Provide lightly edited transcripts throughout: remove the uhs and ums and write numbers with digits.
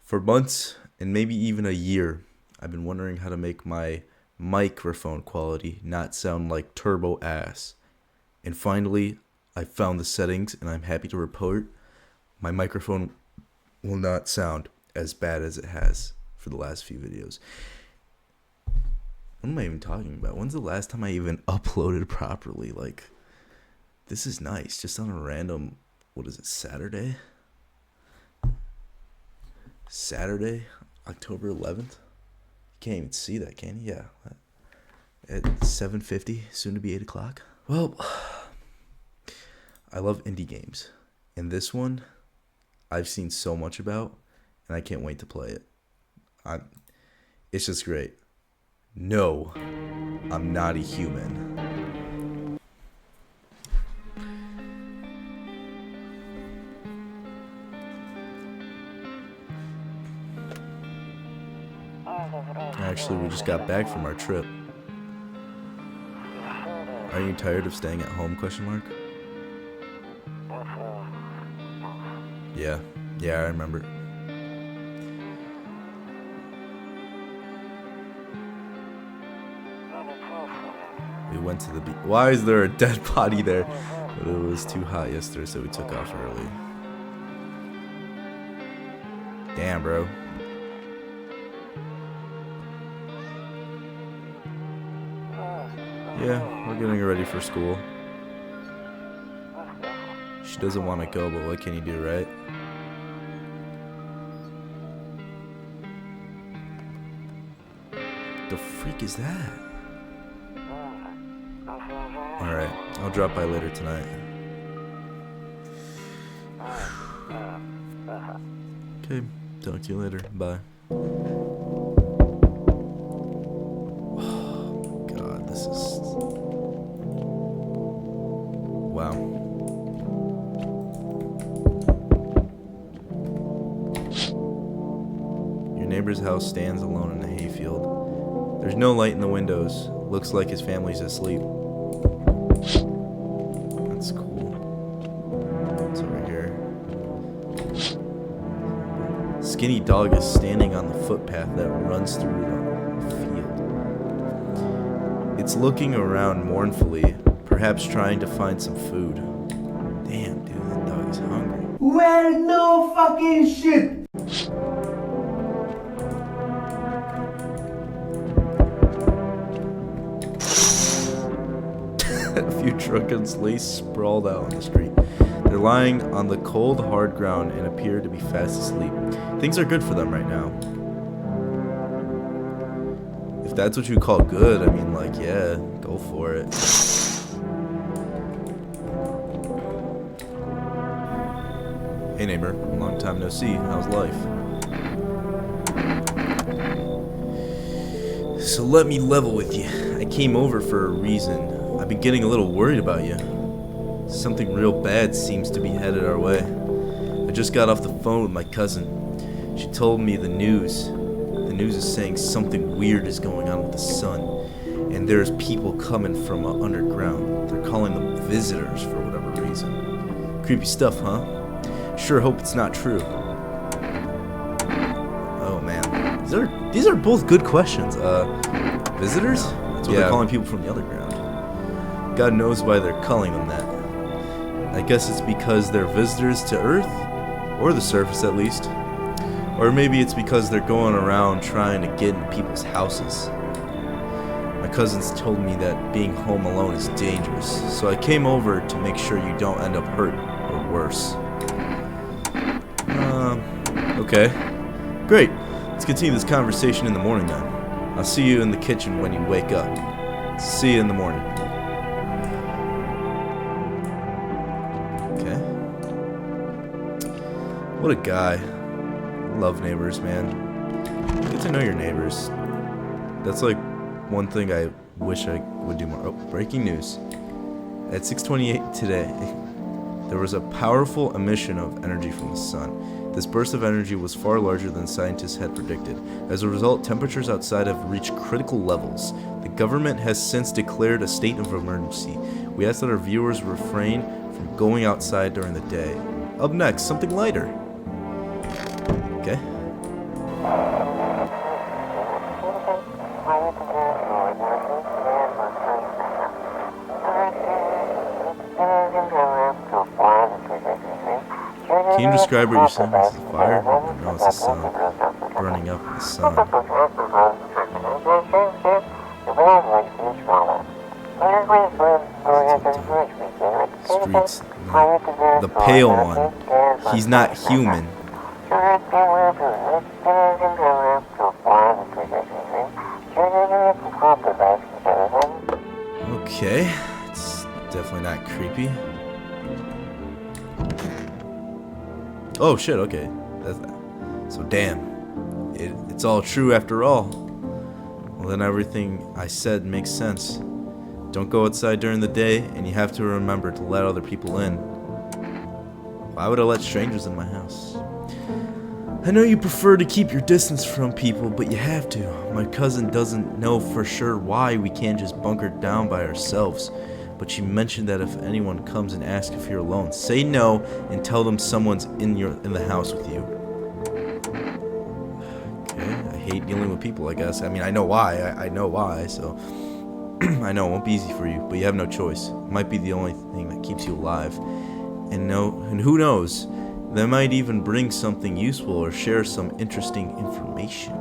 For months and maybe even a year, I've been wondering how to make my microphone quality not sound like turbo ass. And finally, I found the settings and I'm happy to report my microphone will not sound as bad as it has for the last few videos. What am I even talking about? When's the last time I even uploaded properly? Like, this is nice. Just on a random, what is it, Saturday? Saturday, October 11th? You can't even see that, can you? Yeah. At 7:50, soon to be 8 o'clock. Well, I love indie games. And this one, I've seen so much about, and I can't wait to play it. It's just great. No, I'm not a human. Actually, we just got back from our trip. Are you tired of staying at home, question mark? Yeah, I remember. We went to the beach. Why is there a dead body there? But it was too hot yesterday, so we took off early. Damn, bro. Yeah, we're getting ready for school. She doesn't want to go, but what can you do, right? The freak is that? Alright, I'll drop by later tonight. Okay, talk to you later. Bye. Oh, God, this is... Wow. Your neighbor's house stands alone in a hayfield. There's no light in the windows. Looks like his family's asleep. That's cool. What's over here? Skinny dog is standing on the footpath that runs through the field. It's looking around mournfully, perhaps trying to find some food. Damn, dude, that dog is hungry. Well, no fucking shit. A few drunken slaves sprawled out on the street. They're lying on the cold, hard ground and appear to be fast asleep. Things are good for them right now. If that's what you call good, I mean, like, yeah, go for it. Hey neighbor, long time no see. How's life? So let me level with you. I came over for a reason. I've been getting a little worried about you. Something real bad seems to be headed our way. I just got off the phone with my cousin. She told me the news. The news is saying something weird is going on with the sun. And there's people coming from underground. They're calling them visitors for whatever reason. Creepy stuff, huh? Sure hope it's not true. Oh man. These are both good questions. Visitors? That's what they're calling people from the underground. God knows why they're calling them that. I guess it's because they're visitors to Earth, or the surface at least. Or maybe it's because they're going around trying to get in people's houses. My cousins told me that being home alone is dangerous, so I came over to make sure you don't end up hurt, or worse. Okay. Great. Let's continue this conversation in the morning then. I'll see you in the kitchen when you wake up. See you in the morning. What a guy. Love neighbors, man. Get to know your neighbors. That's like one thing I wish I would do more. Oh, breaking news. At 6:28 today, there was a powerful emission of energy from the sun. This burst of energy was far larger than scientists had predicted. As a result, temperatures outside have reached critical levels. The government has since declared a state of emergency. We ask that our viewers refrain from going outside during the day. Up next, something lighter. Okay. describe what you're saying? This is a fire? No, it's the sun. Burning up the sun. Streets. No. The pale one. He's not human. Okay. It's definitely not creepy. Oh shit, okay. So damn. It's all true after all. Well, then everything I said makes sense. Don't go outside during the day, and you have to remember to let other people in. Why would I let strangers in my house? I know you prefer to keep your distance from people, but you have to. My cousin doesn't know for sure why we can't just bunker down by ourselves, but she mentioned that if anyone comes and asks if you're alone, say no and tell them someone's in the house with you. Okay, I hate dealing with people, I guess. I mean, I know why. I know why, so I know it won't be easy for you, but you have no choice. It might be the only thing that keeps you alive. And who knows? They might even bring something useful or share some interesting information.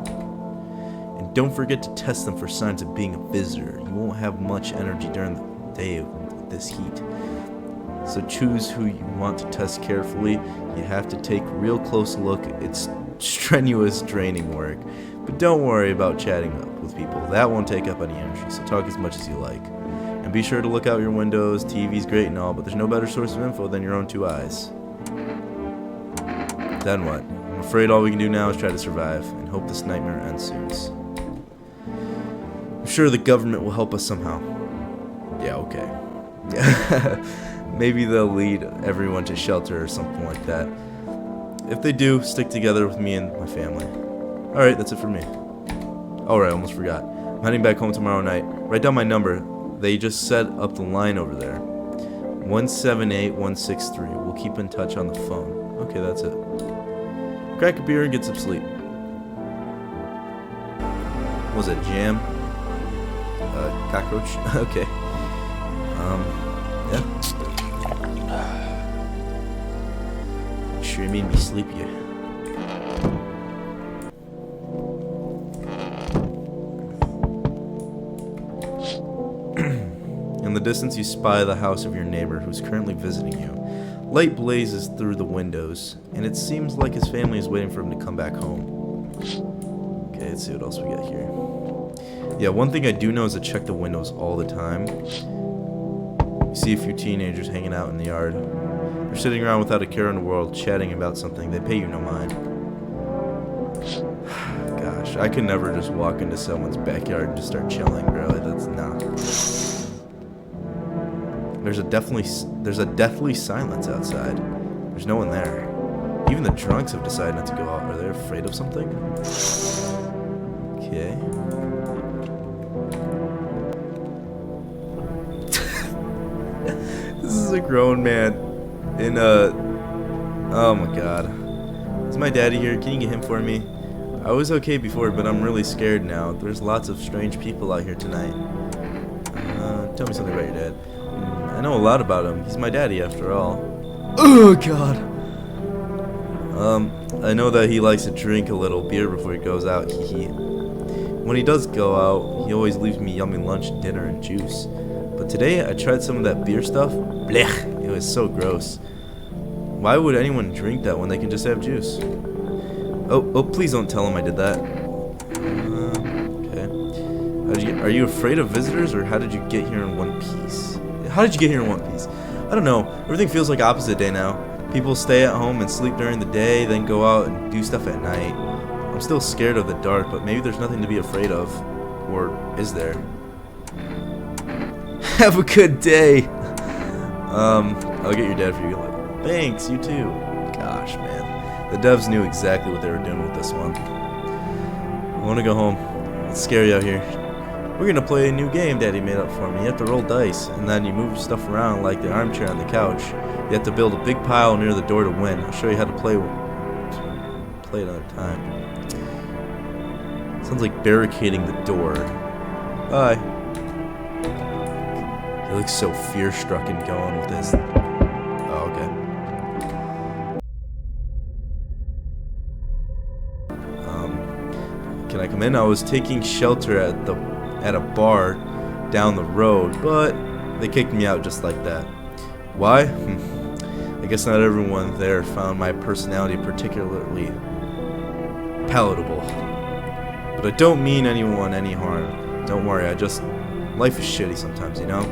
And don't forget to test them for signs of being a visitor. You won't have much energy during the day with this heat. So choose who you want to test carefully. You have to take a real close look. It's strenuous, draining work. But don't worry about chatting up with people. That won't take up any energy, so talk as much as you like. And be sure to look out your windows. TV's great and all, but there's no better source of info than your own two eyes. Then what? I'm afraid all we can do now is try to survive and hope this nightmare ends soon. I'm sure the government will help us somehow. Yeah, okay. Maybe they'll lead everyone to shelter or something like that. If they do, stick together with me and my family. Alright, that's it for me. Alright, I almost forgot. I'm heading back home tomorrow night. Write down my number. They just set up the line over there. 178163. We'll keep in touch on the phone. Okay, that's it. Crack a beer and get some sleep. What was it, jam? Cockroach? Okay. Yeah. Sure made me sleepy. In the distance, you spy the house of your neighbor who's currently visiting you. Light blazes through the windows, and it seems like his family is waiting for him to come back home. Okay, let's see what else we got here. Yeah, one thing I do know is to check the windows all the time. You see a few teenagers hanging out in the yard. They're sitting around without a care in the world, chatting about something. They pay you no mind. Gosh, I could never just walk into someone's backyard and just start chilling, bro. That's not. There's a deathly silence outside. There's no one there. Even the drunks have decided not to go out. Are they afraid of something? Okay. This is a grown man in a... Oh my god. Is my daddy here? Can you get him for me? I was okay before, but I'm really scared now. There's lots of strange people out here tonight. Tell me something about your dad. I know a lot about him. He's my daddy after all. Oh god. I know that he likes to drink a little beer before he goes out. When he does go out, he always leaves me yummy lunch, dinner, and juice. But today I tried some of that beer stuff. Blech. It was so gross. Why would anyone drink that when they can just have juice? Oh, please don't tell him I did that. Okay. Are you afraid of visitors, or how did you get here in one piece? How did you get here in one piece? I don't know. Everything feels like opposite day now. People stay at home and sleep during the day, then go out and do stuff at night. I'm still scared of the dark, but maybe there's nothing to be afraid of. Or is there? Have a good day. I'll get your dad for you. Thanks, you too. Gosh, man. The devs knew exactly what they were doing with this one. I want to go home. It's scary out here. We're gonna play a new game Daddy made up for me. You have to roll dice, and then you move stuff around like the armchair on the couch. You have to build a big pile near the door to win. I'll show you how to play another time. Sounds like barricading the door. Bye. He looks so fear-struck and going with this. Oh, okay. Can I come in? I was taking shelter at a bar down the road, but they kicked me out just like that. Why? I guess not everyone there found my personality particularly palatable. But I don't mean anyone any harm. Don't worry, life is shitty sometimes, you know?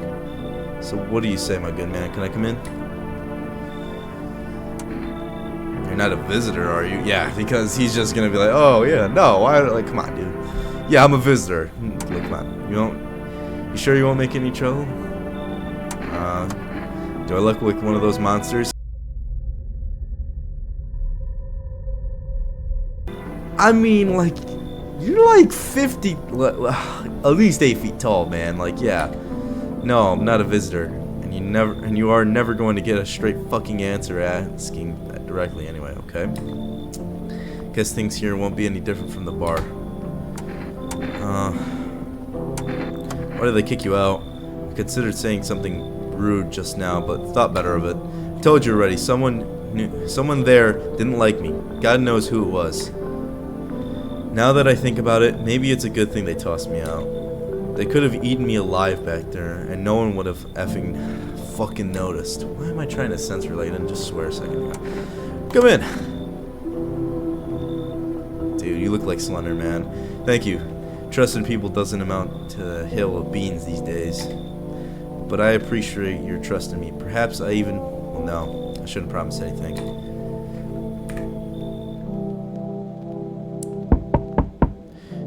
So what do you say, my good man? Can I come in? You're not a visitor, are you? Yeah, because he's just gonna be like, oh yeah, no, like, come on, dude. Yeah, I'm a visitor. Look, come on. You sure you won't make any trouble? Do I look like one of those monsters? I mean, like, you're like 50, at least 8 feet tall, man. Like, yeah. No, I'm not a visitor, and you are never going to get a straight fucking answer asking that directly anyway. Okay. Guess things here won't be any different from the bar. Why did they kick you out? I considered saying something rude just now, but thought better of it. I told you already. Someone there didn't like me. God knows who it was. Now that I think about it, maybe it's a good thing they tossed me out. They could have eaten me alive back there, and no one would have effing fucking noticed. Why am I trying to censor like I didn't just swear a second ago? Come in. Dude, you look like Slender, man. Thank you. Trusting people doesn't amount to a hill of beans these days. But I appreciate your trust in me. Perhaps I even... Well, no. I shouldn't promise anything.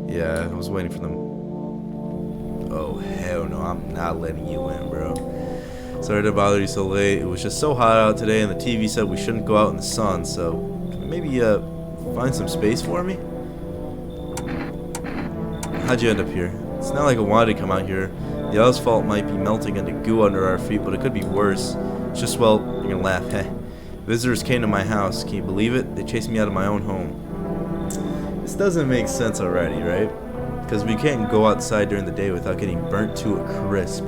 Yeah, I was waiting for them. Oh, hell no. I'm not letting you in, bro. Sorry to bother you so late. It was just so hot out today, and the TV said we shouldn't go out in the sun, so maybe find some space for me? How'd you end up here? It's not like I wanted to come out here. The asphalt might be melting into goo under our feet, but it could be worse. It's just, well, you're gonna laugh. Heh. Visitors came to my house. Can you believe it? They chased me out of my own home. This doesn't make sense already, right? Because we can't go outside during the day without getting burnt to a crisp.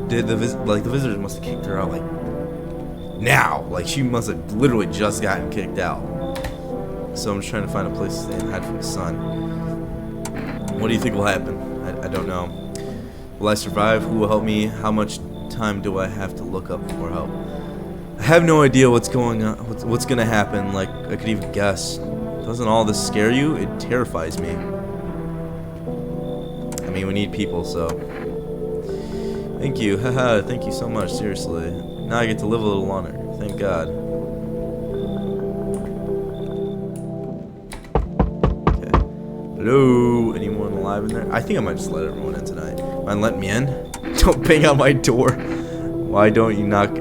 Did the visitors must have kicked her out like now? Like she must have literally just gotten kicked out. So I'm just trying to find a place to stay and hide from the sun. What do you think will happen? I don't know. Will I survive? Who will help me? How much time do I have to look up for help? I have no idea what's going on. What's gonna happen? Like I could even guess. Doesn't all this scare you? It terrifies me. I mean, we need people, so. Thank you, haha, thank you so much, seriously. Now I get to live a little longer, thank God. Okay. Hello, anyone alive in there? I think I might just let everyone in tonight. Mind letting me in? Don't bang on my door. Why don't you knock?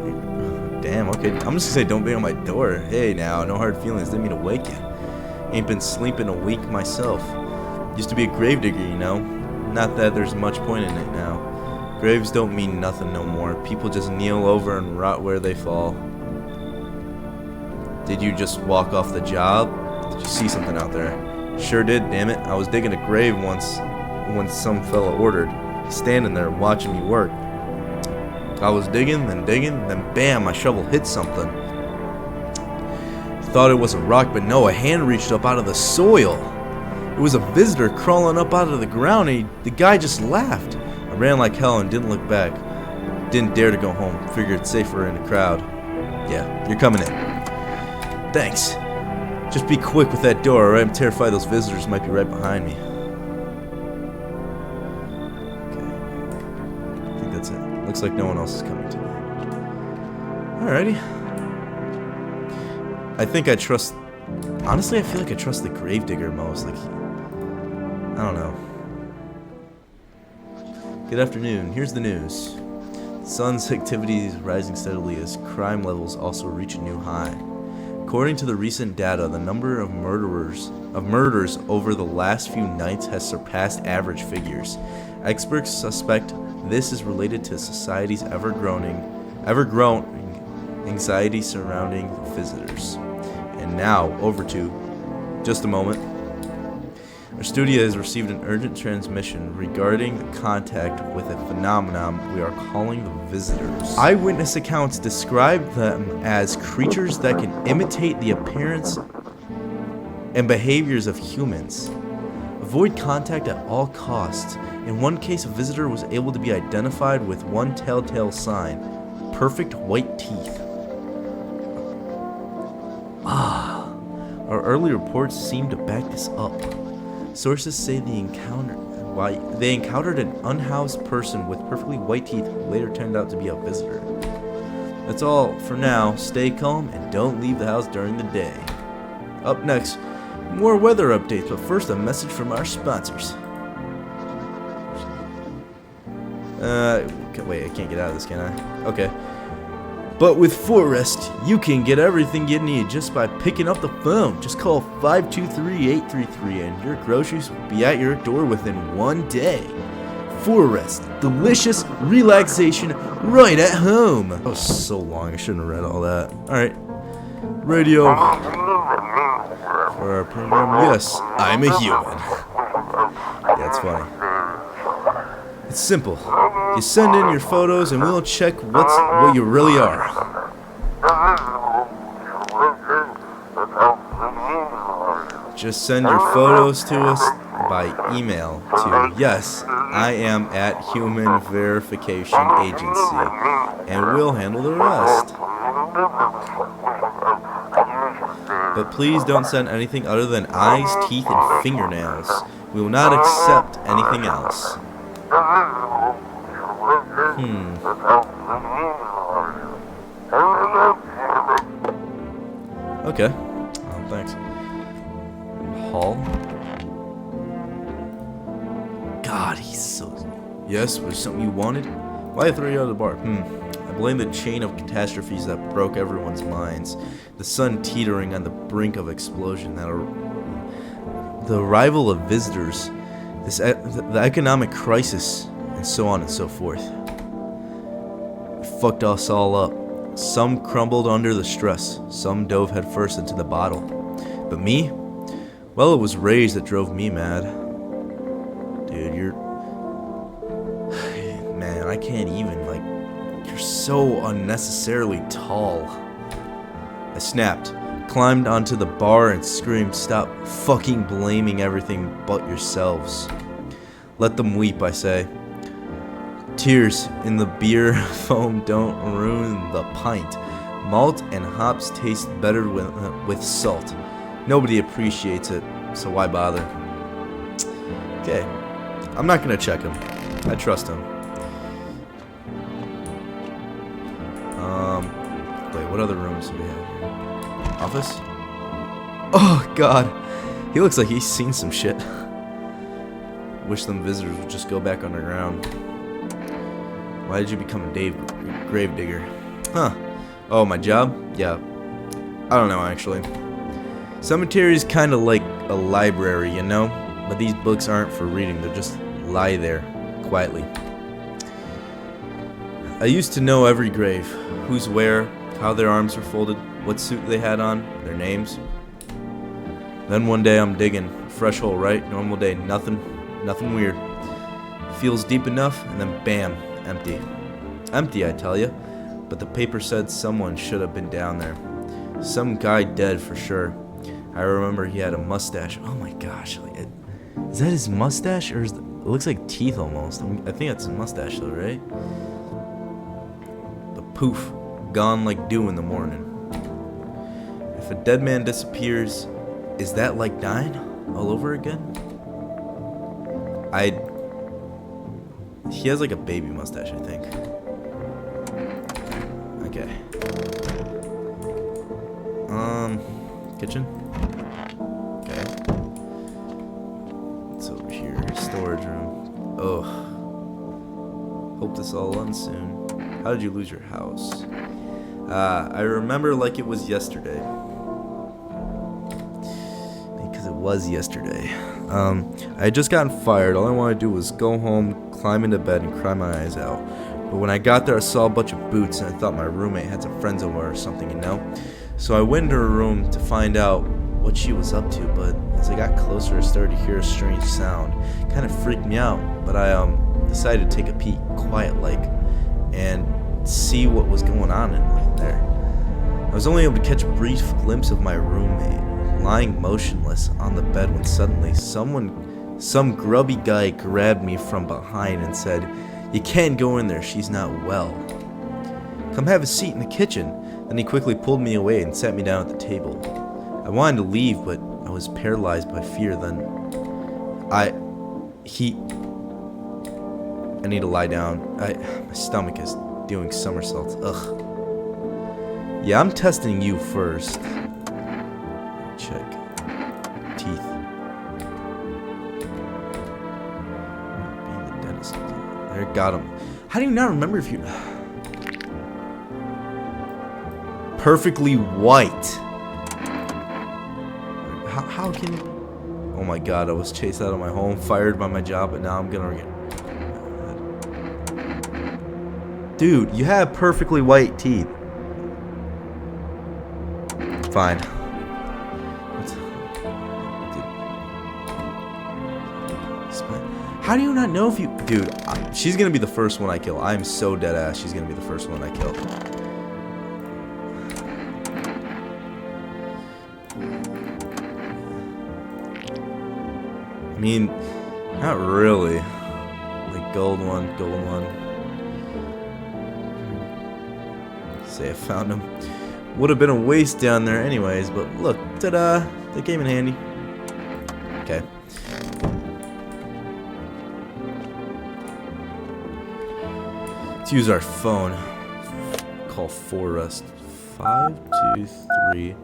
Damn, okay, I'm just gonna say don't bang on my door. Hey now, no hard feelings, didn't mean to wake you. Ain't been sleeping a week myself. Used to be a gravedigger, you know. Not that there's much point in it now. Graves don't mean nothing no more. People just kneel over and rot where they fall. Did you just walk off the job? Did you see something out there? Sure did, damn it. I was digging a grave once when some fella ordered. Standing there watching me work. I was digging, then bam, my shovel hit something. Thought it was a rock, but no, a hand reached up out of the soil. It was a visitor crawling up out of the ground, and the guy just laughed. I ran like hell and didn't look back. Didn't dare to go home. Figured safer in the crowd. Yeah, you're coming in. Thanks. Just be quick with that door, alright? I'm terrified those visitors might be right behind me. Okay. I think that's it. Looks like no one else is coming tonight. Alrighty. I think I trust... Honestly, I feel like I trust the gravedigger most. Like, I don't know. Good afternoon. Here's the news. The sun's activity is rising steadily as crime levels also reach a new high. According to the recent data, the number of murders over the last few nights has surpassed average figures. Experts suspect this is related to society's ever-growing anxiety surrounding visitors. And now, over to, just a moment. Our studio has received an urgent transmission regarding contact with a phenomenon we are calling the visitors. Eyewitness accounts describe them as creatures that can imitate the appearance and behaviors of humans. Avoid contact at all costs. In one case, a visitor was able to be identified with one telltale sign: perfect white teeth. Our early reports seem to back this up. Sources say they encountered an unhoused person with perfectly white teeth who later turned out to be a visitor. That's all for now. Stay calm and don't leave the house during the day. Up next, more weather updates, but first a message from our sponsors. Wait, I can't get out of this, can I? Okay. But with Forest, you can get everything you need just by picking up the phone. Just call 523-833 and your groceries will be at your door within 1 day. Forest, delicious relaxation right at home. That was so long, I shouldn't have read all that. Alright. Radio. For our program, yes, I'm a human. Yeah, it's funny. It's simple. You send in your photos and we'll check what you really are. Just send your photos to us by email to yesIam@humanverificationagency and we'll handle the rest. But please don't send anything other than eyes, teeth, and fingernails. We will not accept anything else. Okay. Oh, thanks. Hall. God, he's so... Yes, was something you wanted? Why throw you out of the bar? I blame the chain of catastrophes that broke everyone's minds. The sun teetering on the brink of explosion. The arrival of visitors. The economic crisis. And so on and so forth. It fucked us all up. Some crumbled under the stress. Some dove headfirst into the bottle. But me? Well, it was rage that drove me mad. Dude, Man, I can't even, you're so unnecessarily tall. I snapped, climbed onto the bar and screamed, "Stop fucking blaming everything but yourselves. Let them weep," I say. Tears in the beer foam don't ruin the pint. Malt and hops taste better with salt. Nobody appreciates it, so why bother? Okay, I'm not gonna check him. I trust him. Wait, what other rooms do we have here? Office? Oh, God. He looks like he's seen some shit. Wish them visitors would just go back underground. Why did you become a grave digger? Huh. Oh, my job? Yeah. I don't know, actually. Cemetery is kind of like a library, you know? But these books aren't for reading. They just lie there, quietly. I used to know every grave. Who's where, how their arms were folded, what suit they had on, their names. Then one day I'm digging. Fresh hole, right? Normal day. Nothing weird. Feels deep enough, and then bam. Empty. Empty, I tell ya. But the paper said someone should have been down there. Some guy dead for sure. I remember he had a mustache. Oh my gosh. Is that his mustache? Or it looks like teeth almost. I think that's a mustache though, right? But poof. Gone like dew in the morning. If a dead man disappears, is that like dying all over again? He has like a baby mustache, I think. Okay. Kitchen? Okay. What's over here? Storage room. Ugh. Hope this all ends soon. How did you lose your house? I remember like it was yesterday. Because it was yesterday. I had just gotten fired. All I wanted to do was go home, climb into bed, and cry my eyes out. But when I got there, I saw a bunch of boots, and I thought my roommate had some friends over or something, you know? So I went into her room to find out what she was up to, but as I got closer, I started to hear a strange sound. Kind of freaked me out, but I decided to take a peek, quiet-like, and see what was going on in there. I was only able to catch a brief glimpse of my roommate, lying motionless on the bed when suddenly someone Some grubby guy grabbed me from behind and said, "You can't go in there, she's not well. Come have a seat in the kitchen." Then he quickly pulled me away and sat me down at the table. I wanted to leave, but I was paralyzed by fear. Then I need to lie down. My stomach is doing somersaults. Ugh. Yeah, I'm testing you first. Check. Teeth. Being the dentist. There, got him. How do you not remember if you... Perfectly white. How can... Oh my god, I was chased out of my home, fired by my job, but now I'm gonna get... Dude, you have perfectly white teeth. Fine. How do you not know if you... Dude, she's gonna be the first one I kill. I'm so dead ass she's gonna be the first one I kill. I mean, not really. Like, gold one. Say I found him. Would have been a waste down there anyways, but look, ta-da! They came in handy. Okay. Let's use our phone. Call Forrest. 523-833.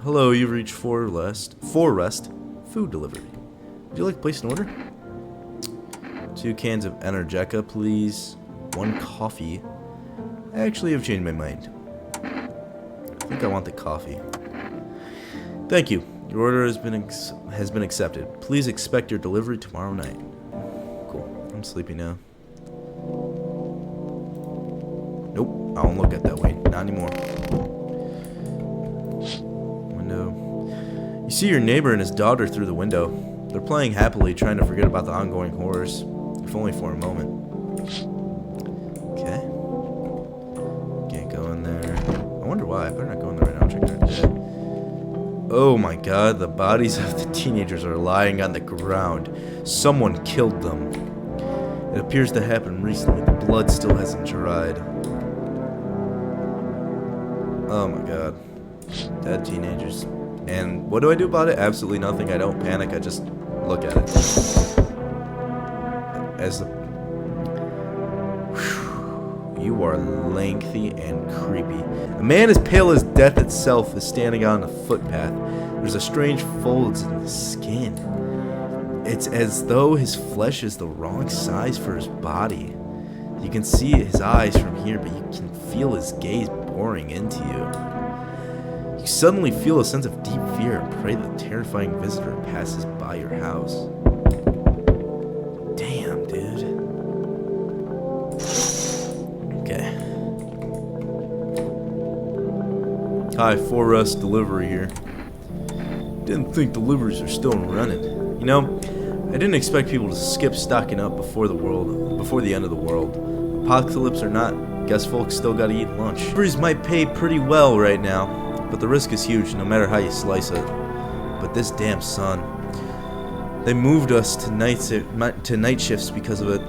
Hello, you've reached Forrest Food Delivery. Would you like to place an order? 2 cans of Energeca, please. 1 coffee. I actually have changed my mind. I think I want the coffee. Thank you. Your order has been accepted. Please expect your delivery tomorrow night. Cool. I'm sleepy now. Nope. I won't look at that way. Not anymore. Window. You see your neighbor and his daughter through the window. They're playing happily, trying to forget about the ongoing horrors. If only for a moment. Okay. Can't go in there. I wonder why. I better not go in there right now. Check their dead. Oh my god, the bodies of the teenagers are lying on the ground. Someone killed them. It appears to happen recently. The blood still hasn't dried. Oh my god. Dead teenagers. And what do I do about it? Absolutely nothing. I don't panic. I just look at it. As the... Whew, you are lengthy and creepy. A man as pale as death itself is standing on the footpath. There's a strange folds in his skin. It's as though his flesh is the wrong size for his body. You can see his eyes from here, but you can feel his gaze boring into you. You suddenly feel a sense of deep fear and pray that the terrifying visitor passes by your house. Damn, dude. Okay. Hi, Forrest Delivery here. Didn't think deliveries are still running. You know, I didn't expect people to skip stocking up before the end of the world. Apocalypse or not, guess folks still gotta eat lunch. Deliveries might pay pretty well right now, but the risk is huge no matter how you slice it. But this damn sun. They moved us to night shifts because of it.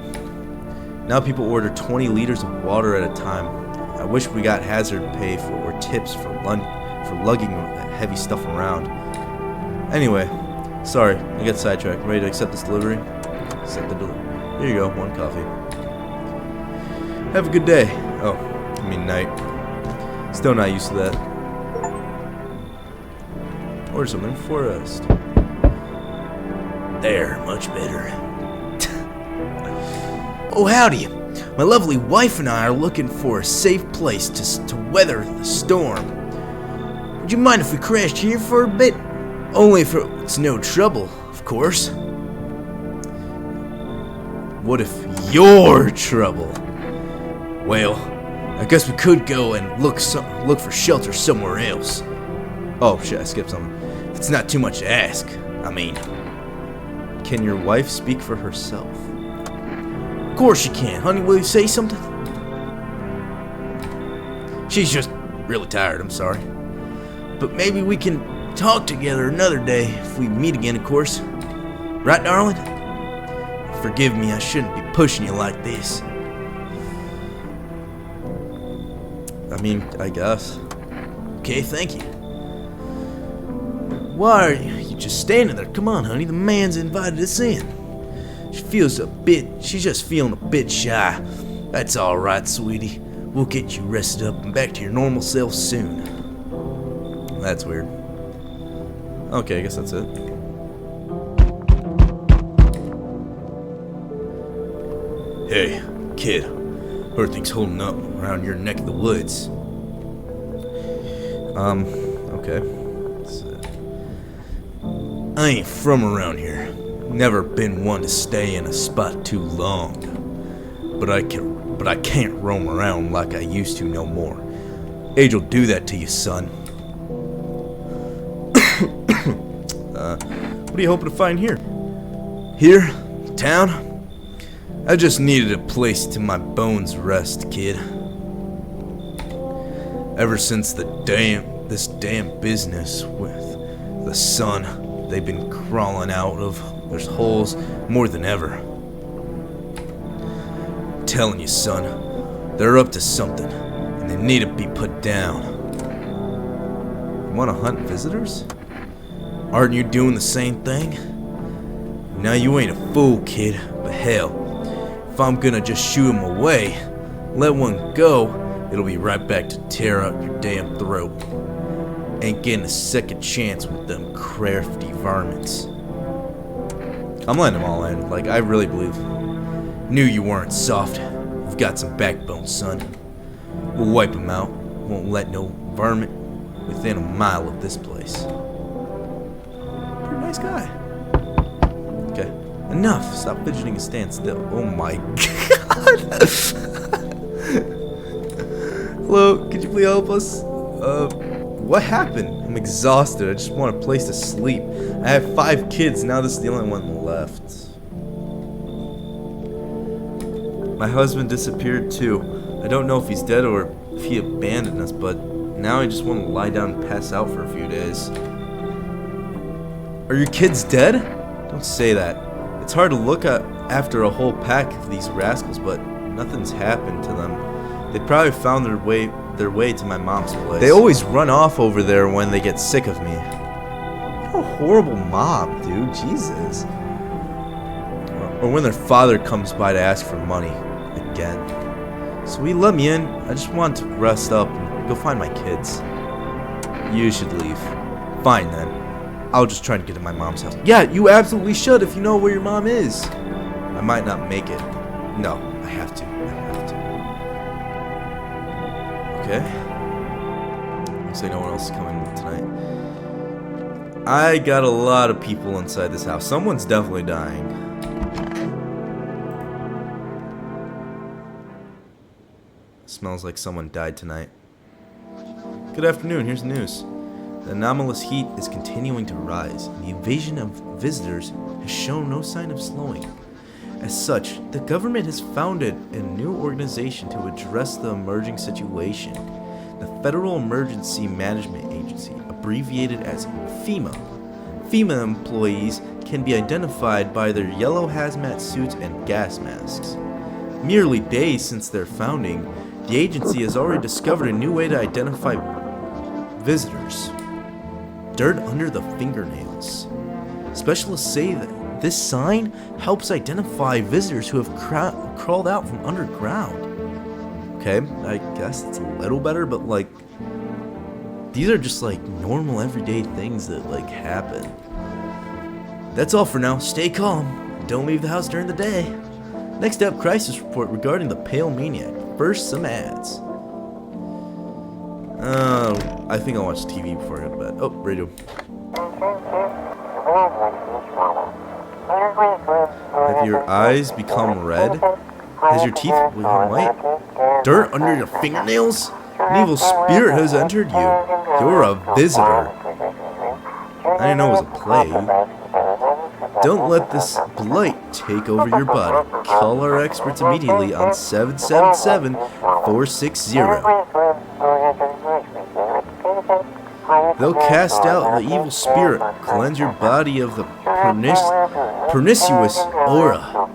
Now people order 20 liters of water at a time. I wish we got hazard pay or tips for lugging heavy stuff around. Anyway, sorry, I got sidetracked. Ready to accept this delivery? Accept the delivery. Here you go, 1 coffee. Have a good day. Oh, I mean night. Still not used to that. Order something for us. There, much better. Oh, howdy. My lovely wife and I are looking for a safe place to weather the storm. Would you mind if we crashed here for a bit? Only if it's no trouble, of course. What if you're trouble? Well, I guess we could go and look for shelter somewhere else. Oh shit, I skipped something. It's not too much to ask. I mean, can your wife speak for herself? Of course she can. Honey, will you say something? She's just really tired, I'm sorry. But maybe we can talk together another day, if we meet again, of course. Right, darling? Forgive me, I shouldn't be pushing you like this. I mean, I guess. Okay, thank you. Why are you just standing there? Come on, honey, the man's invited us in. She's just feeling a bit shy. That's alright, sweetie. We'll get you rested up and back to your normal self soon. That's weird. Okay, I guess that's it. Hey, kid. Heard things holding up around your neck of the woods. Okay. I ain't from around here. Never been one to stay in a spot too long. But I can't roam around like I used to no more. Age will do that to you, son. What are you hoping to find here? Here? Town? I just needed a place to my bones rest, kid. Ever since this damn business with the sun, they've been crawling out of their holes more than ever. I'm telling you, son, they're up to something, and they need to be put down. You want to hunt visitors? Aren't you doing the same thing? Now you ain't a fool, kid, but hell, if I'm gonna just shoot him away, let one go, it'll be right back to tear out your damn throat. Ain't getting a second chance with them crafty varmints. I'm letting them all in. Like, I really believe. Knew you weren't soft. You've got some backbone, son. We'll wipe them out. Won't let no varmint within a mile of this place. Pretty nice guy. Okay. Enough. Stop fidgeting and stand still. Oh my god. Hello, could you please help us? What happened? I'm exhausted. I just want a place to sleep. I have 5 kids. Now this is the only one left. My husband disappeared too. I don't know if he's dead or if he abandoned us, but now I just want to lie down and pass out for a few days. Are your kids dead? Don't say that. It's hard to look at after a whole pack of these rascals, but nothing's happened to them. They probably found their way to my mom's place. They always run off over there when they get sick of me. What a horrible mob, dude. Jesus. Or when their father comes by to ask for money again. So we let me in. I just want to rest up and go find my kids. You should leave. Fine then. I'll just try to get to my mom's house. Yeah, you absolutely should if you know where your mom is. I might not make it. No, I have to. Okay. Looks like no one else is coming tonight. I got a lot of people inside this house. Someone's definitely dying. Smells like someone died tonight. Good afternoon, here's the news. The anomalous heat is continuing to rise, and the invasion of visitors has shown no sign of slowing. As such, the government has founded a new organization to address the emerging situation, the Federal Emergency Management Agency, abbreviated as FEMA. FEMA employees can be identified by their yellow hazmat suits and gas masks. Merely days since their founding, the agency has already discovered a new way to identify visitors. Dirt under the fingernails. Specialists say that this sign helps identify visitors who have crawled out from underground. Okay, I guess it's a little better, but like, these are just like normal everyday things that like happen. That's all for now. Stay calm. Don't leave the house during the day. Next up, crisis report regarding the Pale Maniac. First, some ads. I think I'll watch TV before I go to bed. Oh, radio. Have your eyes become red? Has your teeth become white? Dirt under your fingernails? An evil spirit has entered you. You're a visitor. I didn't know it was a plague. Don't let this blight take over your body. Call our experts immediately on 777-460. They'll cast out the evil spirit, cleanse your body of the pernicious aura,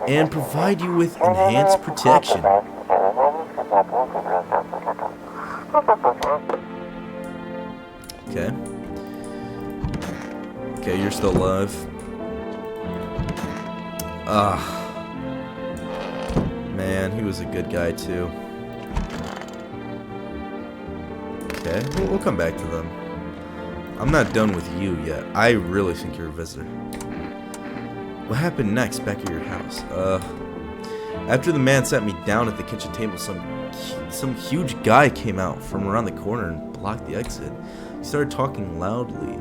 and provide you with enhanced protection. Okay. Okay, you're still alive. Man, he was a good guy too. Okay, we'll come back to them. I'm not done with you yet. I really think you're a visitor. What happened next back at your house? After the man sat me down at the kitchen table, some huge guy came out from around the corner and blocked the exit. He started talking loudly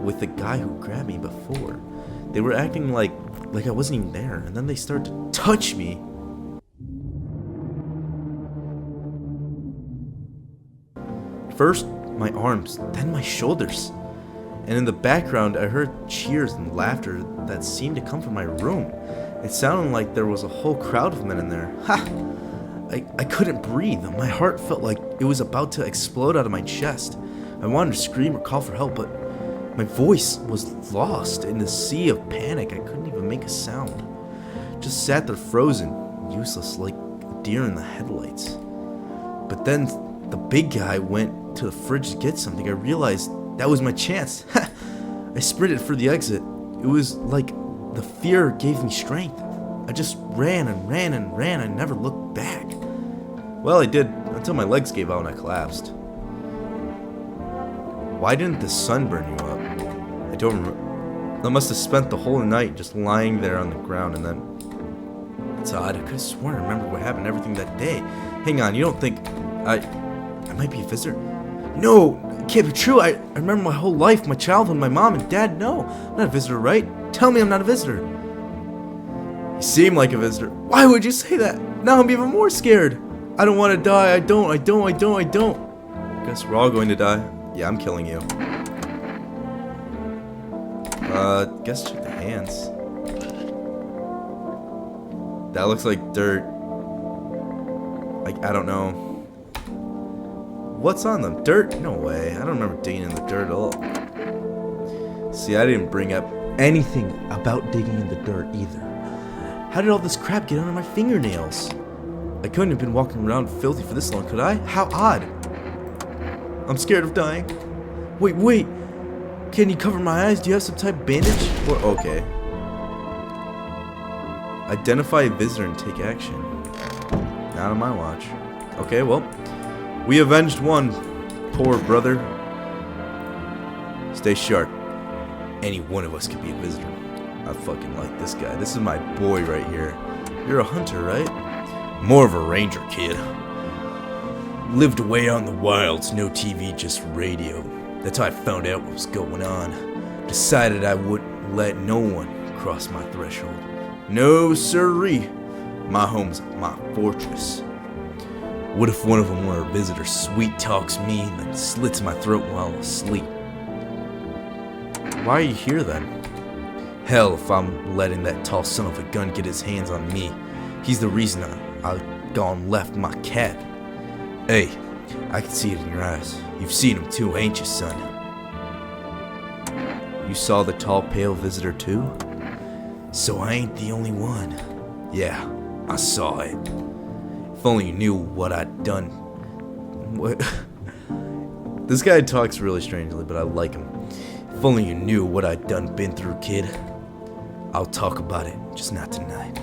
with the guy who grabbed me before. They were acting like I wasn't even there, and then they started to touch me. First my arms, then my shoulders. And in the background, I heard cheers and laughter that seemed to come from my room. It sounded like there was a whole crowd of men in there. Ha! I couldn't breathe. My heart felt like it was about to explode out of my chest. I wanted to scream or call for help, but my voice was lost in the sea of panic. I couldn't even make a sound. Just sat there frozen, useless, like a deer in the headlights. But then the big guy went to the fridge to get something. I realized that was my chance. I sprinted for the exit. It was like the fear gave me strength. I just ran and ran and ran. I never looked back. Well, I did until my legs gave out and I collapsed. Why didn't the sun burn you up? I don't remember. I must have spent the whole night just lying there on the ground, and then it's odd. I could have sworn I remember what happened, everything that day. Hang on, you don't think I might be a visitor? No, it can't be true. I remember my whole life, my childhood, my mom and dad. No, I'm not a visitor, right? Tell me I'm not a visitor. You seem like a visitor. Why would you say that? Now I'm even more scared. I don't want to die. I don't. Guess we're all going to die. Yeah, I'm killing you. Guess check the hands. That looks like dirt. Like, I don't know. What's on them? Dirt? No way. I don't remember digging in the dirt at all. See, I didn't bring up anything about digging in the dirt either. How did all this crap get under my fingernails? I couldn't have been walking around filthy for this long, could I? How odd. I'm scared of dying. Wait. Can you cover my eyes? Do you have some type of bandage? Or okay. Identify a visitor and take action. Not on my watch. Okay, well. We avenged one. Poor brother. Stay sharp. Any one of us could be a visitor. I fucking like this guy. This is my boy right here. You're a hunter, right? More of a ranger, kid. Lived away out in the wilds, no TV, just radio. That's how I found out what was going on. Decided I wouldn't let no one cross my threshold. No siree. My home's my fortress. What if one of them were a visitor, sweet talks me, and then slits my throat while asleep? Why are you here then? Hell, if I'm letting that tall son of a gun get his hands on me. He's the reason I gone left my cat. Hey, I can see it in your eyes. You've seen him too, ain't you, son? You saw the tall, pale visitor too? So I ain't the only one. Yeah, I saw it. If only you knew what I'd done. What? This guy talks really strangely, but I like him. If only you knew what I'd done been through, kid. I'll talk about it, just not tonight.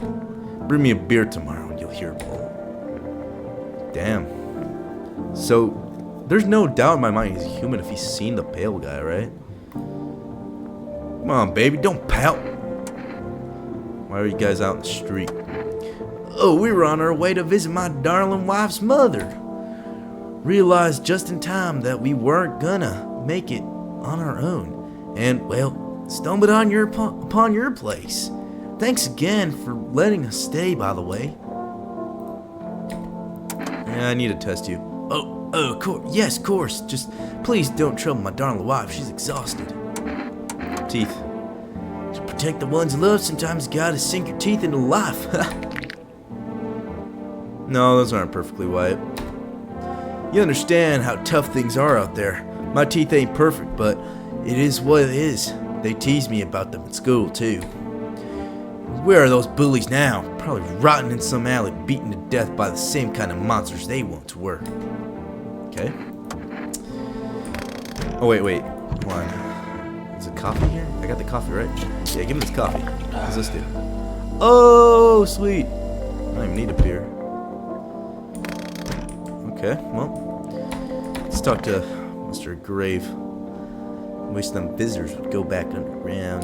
Bring me a beer tomorrow and you'll hear it all. Damn. So, there's no doubt in my mind he's human if he's seen the pale guy, right? Come on, baby, don't pout. Why are you guys out in the street? Oh, we were on our way to visit my darling wife's mother. Realized just in time that we weren't gonna make it on our own. And, well, stumbled on upon your place. Thanks again for letting us stay, by the way. Yeah, I need to test you. Oh, yes, of course. Just please don't trouble my darling wife. She's exhausted. Teeth. To protect the ones you love, sometimes you gotta sink your teeth into life. No, those aren't perfectly white. You understand how tough things are out there. My teeth ain't perfect, but it is what it is. They tease me about them at school, too. Where are those bullies now? Probably rotting in some alley, beaten to death by the same kind of monsters they once were. Okay. Oh, wait. Hold on. Is it coffee here? I got the coffee, right? Yeah, give me this coffee. What does this do? Oh, sweet. I don't even need a beer. Okay, well. Let's talk to Mr. Grave. Wish them visitors would go back underground.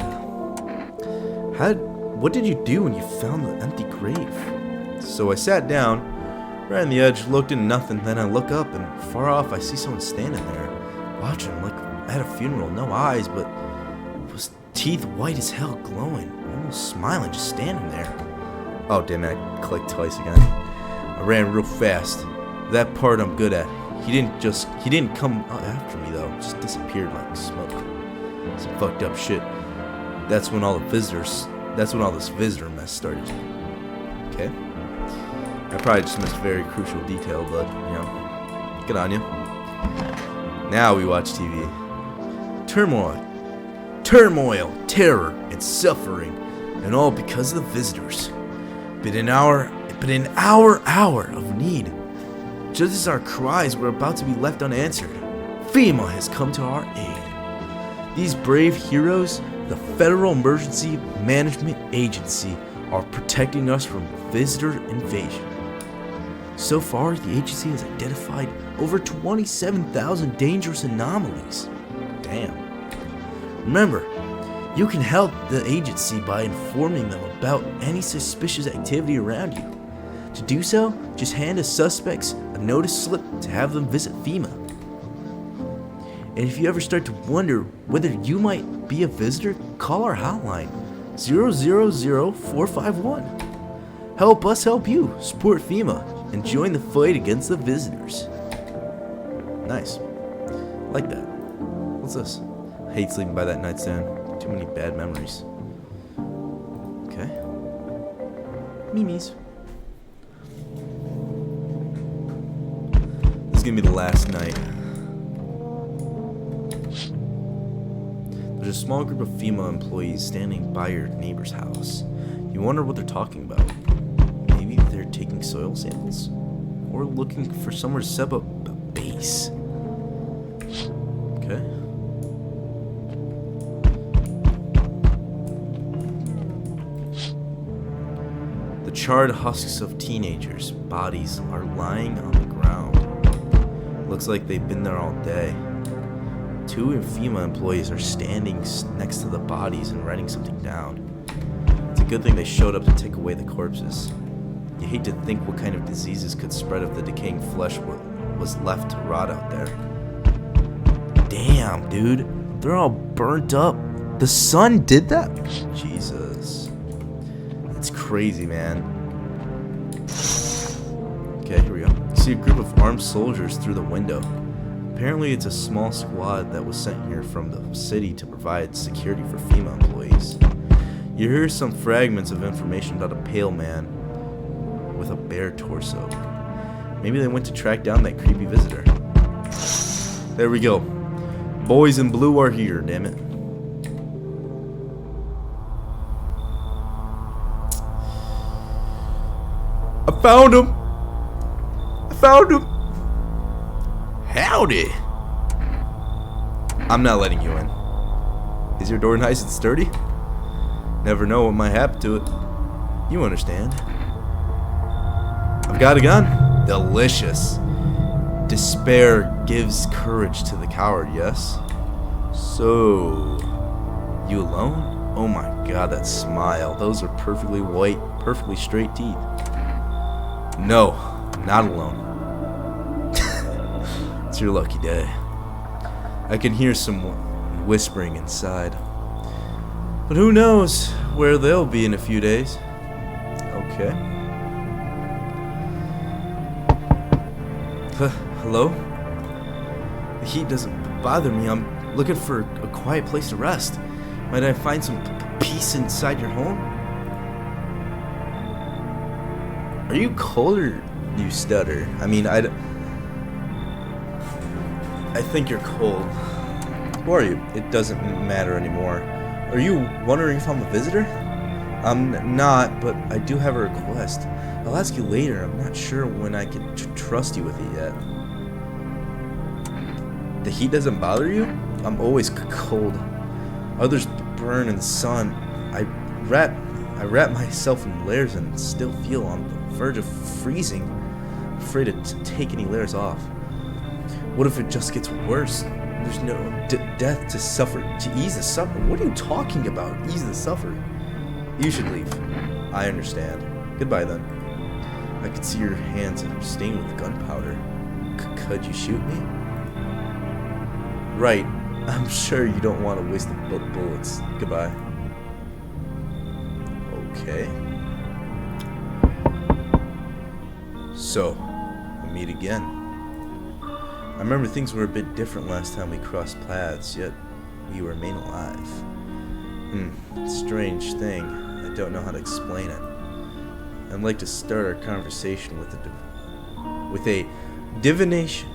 What did you do when you found the empty grave? So I sat down, right on the edge, looked into nothing, then I look up and far off I see someone standing there, watching like at a funeral, no eyes, but was teeth white as hell, glowing, almost smiling, just standing there. Oh damn it, I clicked twice again. I ran real fast. That part I'm good at. He didn't come after me though, just disappeared like smoke. Some fucked up shit. That's when all this visitor mess started. Okay. I probably just missed a very crucial detail, but good on you. Now we watch TV. Turmoil, terror, and suffering, and all because of the visitors. But in our hour of need, just as our cries were about to be left unanswered, FEMA has come to our aid. These brave heroes, the Federal Emergency Management Agency, are protecting us from visitor invasion. So far, the agency has identified over 27,000 dangerous anomalies. Damn. Remember, you can help the agency by informing them about any suspicious activity around you. To do so, just hand a suspects a notice slip to have them visit FEMA. And if you ever start to wonder whether you might be a visitor, call our hotline, 000-451. Help us help you, support FEMA, and join the fight against the visitors. Nice. Like that. What's this? I hate sleeping by that nightstand. Too many bad memories. Okay. Mimis. This is gonna be the last night. There's a small group of FEMA employees standing by your neighbor's house. You wonder what they're talking about. Maybe they're taking soil samples? Or looking for somewhere to set up a base. Okay. The charred husks of teenagers' bodies are lying on the ground. Looks like they've been there all day. Two FEMA employees are standing next to the bodies and writing something down. It's a good thing they showed up to take away the corpses. You hate to think what kind of diseases could spread if the decaying flesh was left to rot out there. Damn, dude. They're all burnt up. The sun did that? Jesus. That's crazy, man. Okay, here we go. See a group of armed soldiers through the window. Apparently it's a small squad that was sent here from the city to provide security for FEMA employees. You hear some fragments of information about a pale man with a bare torso. Maybe they went to track down that creepy visitor. There we go. Boys in blue are here, damn it. I found him! Howdy! I'm not letting you in. Is your door nice and sturdy? Never know what might happen to it. You understand. I've got a gun. Delicious. Despair gives courage to the coward, yes? So, you alone? Oh my god, that smile. Those are perfectly white, perfectly straight teeth. No, I'm not alone. It's your lucky day. I can hear someone whispering inside. But who knows where they'll be in a few days. Okay. Hello? The heat doesn't bother me. I'm looking for a quiet place to rest. Might I find some peace inside your home? Are you cold or you stutter? I mean, I think you're cold. Who are you? It doesn't matter anymore. Are you wondering if I'm a visitor? I'm not, but I do have a request. I'll ask you later. I'm not sure when I can trust you with it yet. The heat doesn't bother you? I'm always cold. Others burn in the sun. I wrap myself in layers and still feel on the verge of freezing. I'm afraid to take any layers off. What if it just gets worse? There's no death to suffer, to ease the suffering. What are you talking about? Ease the suffering. You should leave. I understand. Goodbye then. I could see your hands are stained with gunpowder. Could you shoot me? Right. I'm sure you don't want to waste the bullets. Goodbye. Okay. So, we'll meet again. I remember things were a bit different last time we crossed paths, yet we remain alive. Strange thing. I don't know how to explain it. I'd like to start our conversation with a divination.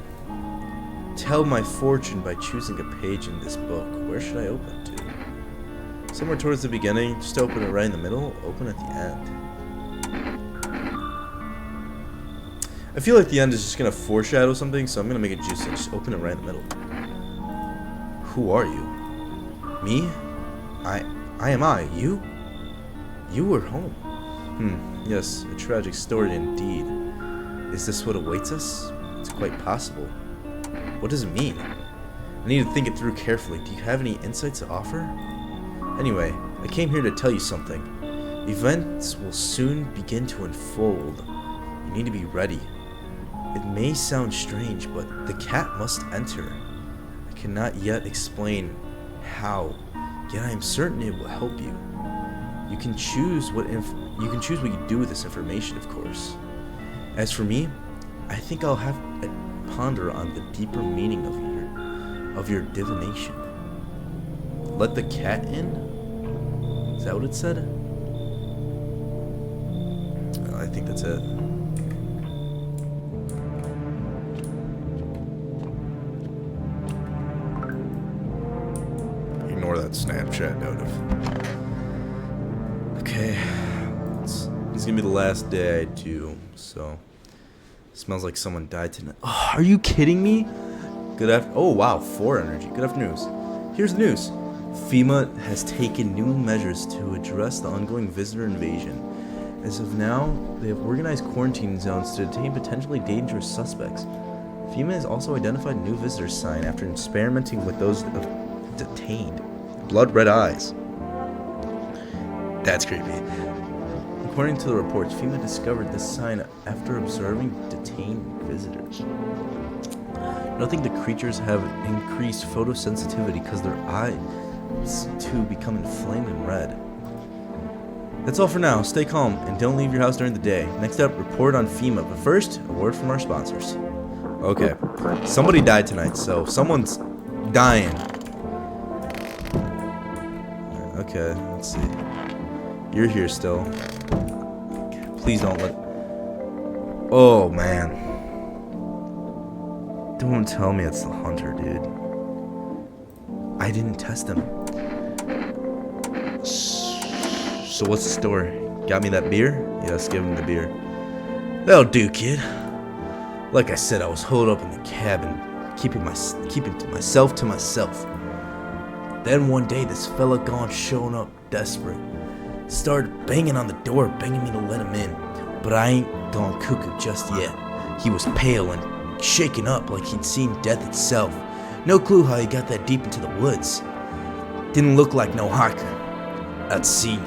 Tell my fortune by choosing a page in this book. Where should I open to? Somewhere towards the beginning. Just open it right in the middle. Open at the end. I feel like the end is just going to foreshadow something, so I'm going to make it juicy. Just open it right in the middle. Who are you? Me? I am I. You? You were home. Yes, a tragic story indeed. Is this what awaits us? It's quite possible. What does it mean? I need to think it through carefully. Do you have any insights to offer? Anyway, I came here to tell you something. Events will soon begin to unfold. You need to be ready. It may sound strange, but the cat must enter. I cannot yet explain how, yet I am certain it will help you. You can choose what you do with this information, of course. As for me, I think I'll have to ponder on the deeper meaning of your divination. Let the cat in? Is that what it said? I think that's it. Ignore that Snapchat notif. Okay, it's gonna be the last day I do, so it smells like someone died tonight. Oh, are you kidding me? Oh wow, 4 energy. Good afternoon. Here's the news. FEMA has taken new measures to address the ongoing visitor invasion. As of now, they have organized quarantine zones to detain potentially dangerous suspects. FEMA has also identified a new visitor sign after experimenting with those detained. Blood red eyes. That's creepy. According to the reports, FEMA discovered this sign after observing detained visitors. Nothing the creatures have increased photosensitivity because their eyes too become inflamed and red. That's all for now. Stay calm and don't leave your house during the day. Next up, report on FEMA. But first, a word from our sponsors. Okay, somebody died tonight, so someone's dying. Okay, let's see. You're here still. Please don't let... Oh, man. Don't tell me it's the hunter, dude. I didn't test him. So what's the story? Got me that beer? Yes, give him the beer. That'll do, kid. Like I said, I was holed up in the cabin, keeping to myself. Then one day, this fella gone showing up desperate. Started banging on the door, begging me to let him in. But I ain't gone cuckoo just yet. He was pale and shaken up like he'd seen death itself. No clue how he got that deep into the woods. Didn't look like no hiker I'd seen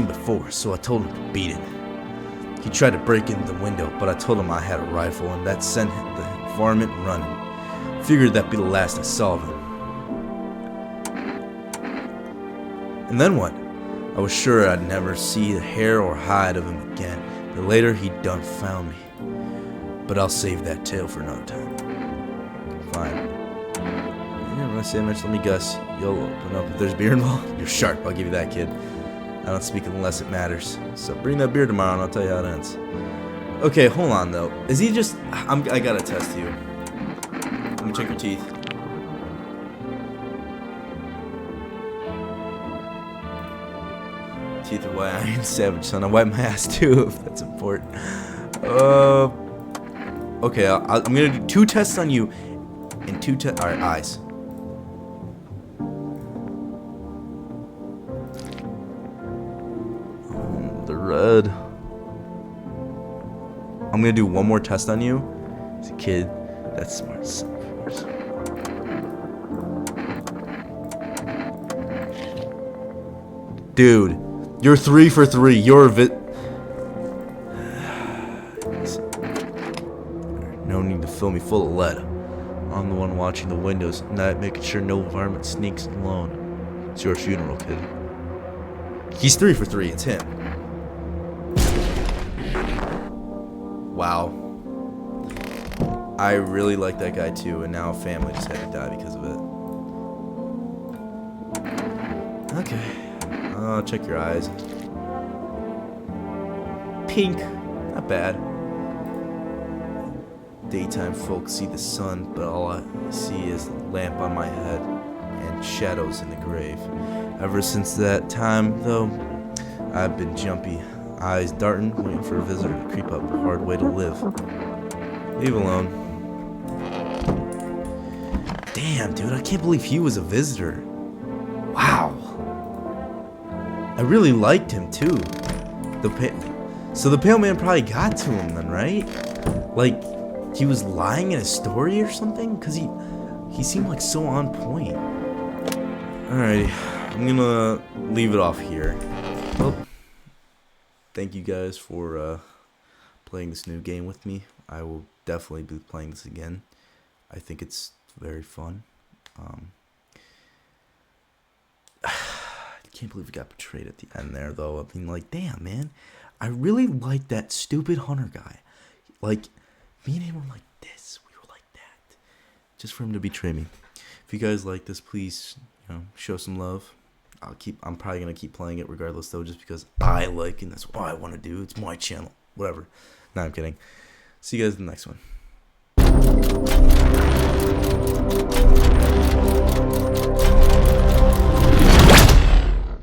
before, so I told him to beat it. He tried to break in the window, but I told him I had a rifle, and that sent the varmint running. Figured that'd be the last I saw of him. And then what? I was sure I'd never see the hair or hide of him again, but later he done found me. But I'll save that tale for another time. Fine. You didn't really say much, let me guess. You'll open up if there's beer involved? You're sharp, I'll give you that, kid. I don't speak unless it matters. So bring that beer tomorrow and I'll tell you how it ends. Okay, hold on though. Is he just... I gotta test you. check your teeth. Teeth are white. I ain't savage, son. I wipe my ass too, if that's important. Okay, I'm gonna do 2 tests on you, and 2 tests. All right, eyes. The red. I'm gonna do 1 more test on you. As a kid, that's smart. Dude, you're 3 for 3. You're a no need to fill me full of lead. I'm the one watching the windows, not making sure no varmint sneaks alone. It's your funeral, kid. He's 3 for 3. It's him. Wow. I really like that guy too, and now a family just had to die because of it. Okay. Check your eyes. Pink. Not bad. Daytime folks see the sun, but all I see is a lamp on my head and shadows in the grave. Ever since that time, though, I've been jumpy. Eyes darting, waiting for a visitor to creep up. A hard way to live. Leave alone. Damn, dude, I can't believe he was a visitor. Wow. I really liked him, too. So the pale man probably got to him then, right? Like, he was lying in his story or something? Because he seemed like so on point. Alrighty, I'm gonna leave it off here. Well, thank you guys for playing this new game with me. I will definitely be playing this again. I think it's very fun. I can't believe we got betrayed at the end there, though. I mean, like, damn, man. I really like that stupid hunter guy. Like, me and him were like this. We were like that. Just for him to betray me. If you guys like this, please, show some love. I'm probably gonna keep playing it regardless, though, just because I like it and that's what I want to do. It's my channel. Whatever. No, I'm kidding. See you guys in the next one.